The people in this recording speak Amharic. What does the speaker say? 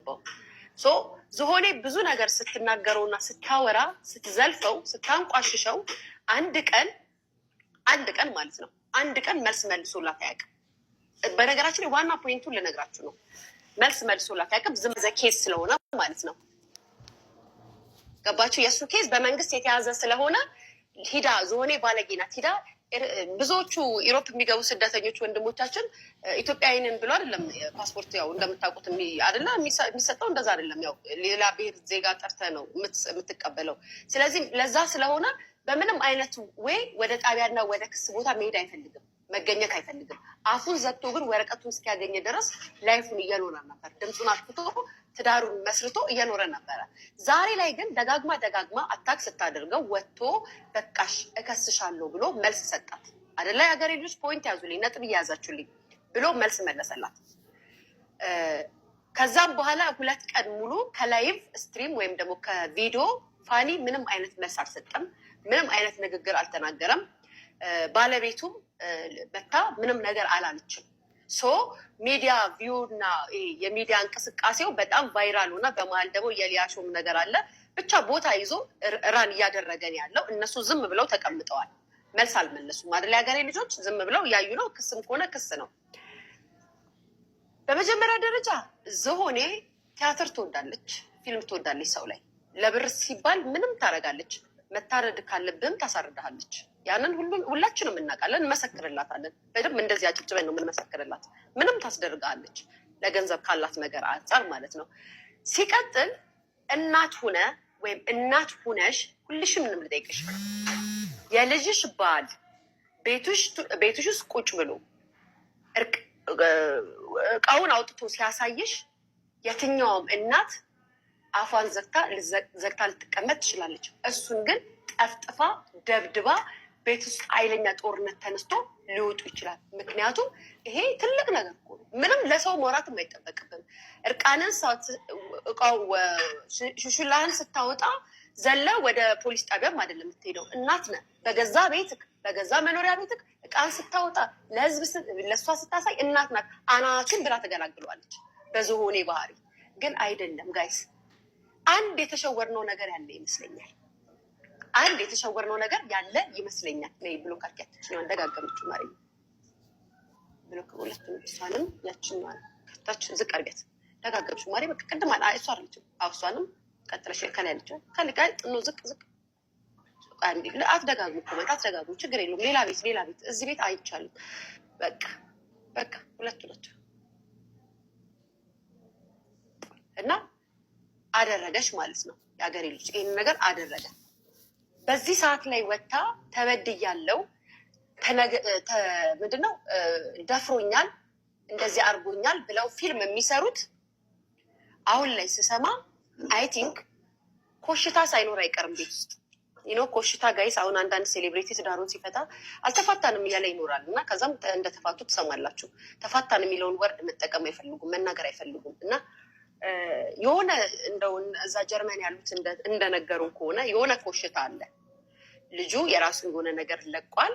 አይገባው። ሶ ዝሆኔ ብዙ ነገር ስትናገረውና ስታወራ ስትዘልፈው ስታንቋሽሸው አንድ ቀን ማለት ነው አንድ ቀን መልስ መልሶላት አያውቅም። በነገራችን ላይ ዋና ፖይንቱን ልነግራችሁ ነው። መልስ መልሶላት አያውቅም። ዝም ዘ ኬዝ ስለሆነ ማለት ነው። ገባችሁ? የእሱ ኬዝ በመንግስት የተያዘ ስለሆነ ሂዳ ዝሆኔ ባለጌ ናት ሂዳ ብዙዎቹ ኢሮፕ የሚገቡ ስደተኞች ወንድሞቻችን ኢትዮጵያዊንን ብሎ አይደለም ፓስፖርት ያው እንደምታውቁት አይደለ የሚሰጠው እንደዛ አይደለም። ያው ሌላ ብሔር ዜጋ ጠርተ ነው የምትቀበለው። ስለዚህ ለዛ ስለሆነ በምንም አይነት ወይ ወደ ጣቢያና ወደ ክስ ቦታ መሄድ አይፈልግም፣ መገኘት አይፈልግም። አፉን ዘግቶ ግን ወረቀቱን እስኪያገኘ ድረስ ላይፉን እየኖረ ነበር። ድምፁን አጥፍቶ ትዳሩን መስርቶ እየኖረ ነበረ። ዛሬ ላይ ግን ደጋግማ አታክ ስታደርገው ወጥቶ በቃሽ እከስሻለሁ ብሎ መልስ ሰጣት። አይደለ የሀገሬ ልጆች ፖይንት ያዙልኝ፣ ነጥብ እያያዛችሁልኝ ብሎ መልስ መለሰላት። ከዛም በኋላ 2 ቀን ሙሉ ከላይቭ ስትሪም ወይም ደግሞ ከቪዲዮ ፋኒ ምንም አይነት መልስ አልሰጠም፣ ምንም አይነት ንግግር አልተናገረም። ባለቤቱም በታ ምንም ነገር አላለችም። ሶ ሚዲያ ቪው እና የሚዲያ እንቅስቃሴው በጣም ቫይራል ሆና በመሀል ደግሞ የሊያሾም ነገር አለ። ብቻ ቦታ ይዞ ራን እያደረገን ያለው እነሱ ዝም ብለው ተቀምጠዋል። መልስ አልመለሱም። አይደል የሀገሬ ልጆች ዝም ብለው እያዩ ነው። ክስም ከሆነ ክስ ነው። በመጀመሪያ ደረጃ ዝሆኔ ቲያትር ትወዳለች፣ ፊልም ትወዳለች። ሰው ላይ ለብር ሲባል ምንም ታደርጋለች። መታረድ ካለብህም ታሳርድሃለች። ያንን ሁላችንም እናውቃለን፣ እንመሰክርላታለን። በደንብ እንደዚህ አጭብጭበን ነው የምንመሰክርላት። ምንም ታስደርጋለች ለገንዘብ ካላት ነገር አንጻር ማለት ነው። ሲቀጥል እናት ሁነ ወይም እናት ሁነሽ ሁልሽም ምንም ልጠይቅሽ፣ የልጅሽ ባል ቤትሽ ውስጥ ቁጭ ብሎ እቃውን አውጥቶ ሲያሳይሽ የትኛውም እናት አፏን ዘግታ ልትቀመጥ ትችላለች። እሱን ግን ጠፍጥፋ ደብድባ ቤት ውስጥ ኃይለኛ ጦርነት ተነስቶ ሊወጡ ይችላል። ምክንያቱም ይሄ ትልቅ ነገር እኮ ነው። ምንም ለሰው መውራት የማይጠበቅብን እርቃንን እቃው ሹሹላህን ስታወጣ ዘለ ወደ ፖሊስ ጣቢያም አይደለም የምትሄደው። እናት ነህ። በገዛ ቤትክ በገዛ መኖሪያ ቤትክ እቃን ስታወጣ ለህዝብ ለእሷ ስታሳይ እናት ናት። አናችን ብላ ተገላግለዋለች። በዝሆኔ ባህሪ ግን አይደለም ጋይስ። አንድ የተሸወርነው ነገር ያለ ይመስለኛል። ነይ ብሎ ካርቲያችን ነው እንደጋገመችው ማሪ ብሎ ከሁለቱም እሷንም ያችኛዋን ከታች ዝቅ አድርገት ደጋገመችው ማሪ በቃ ቅድም እሷ አይደለችም። እሷንም ቀጥለሽ ከላይ ያለችው ከልቃይ ጥኖ ዝቅ አንዲ አትደጋግሙ፣ ኮሜንት አትደጋግሙ፣ ችግር የለውም። ሌላ ቤት እዚህ ቤት አይቻልም። በቃ ሁለቱ ናቸው እና አደረገች ማለት ነው። የሀገሬ ልጅ ይህን ነገር አደረገ። በዚህ ሰዓት ላይ ወጥታ ተበድያለው፣ ምንድነው ደፍሮኛል፣ እንደዚህ አርጎኛል ብለው ፊልም የሚሰሩት አሁን ላይ ስሰማ አይ ቲንክ ኮሽታ ሳይኖር አይቀርም ቤት ውስጥ ኮሽታ ጋይስ። አሁን አንዳንድ ሴሌብሪቲ ትዳሩን ሲፈታ አልተፋታንም እያለ ይኖራል እና ከዛም እንደተፋቱ ትሰማላችሁ። ተፋታን የሚለውን ወርድ መጠቀም አይፈልጉም፣ መናገር አይፈልጉም እና የሆነ እንደው እዛ ጀርመን ያሉት እንደነገሩን ከሆነ የሆነ ኮሽታ አለ። ልጁ የራሱን የሆነ ነገር ለቋል።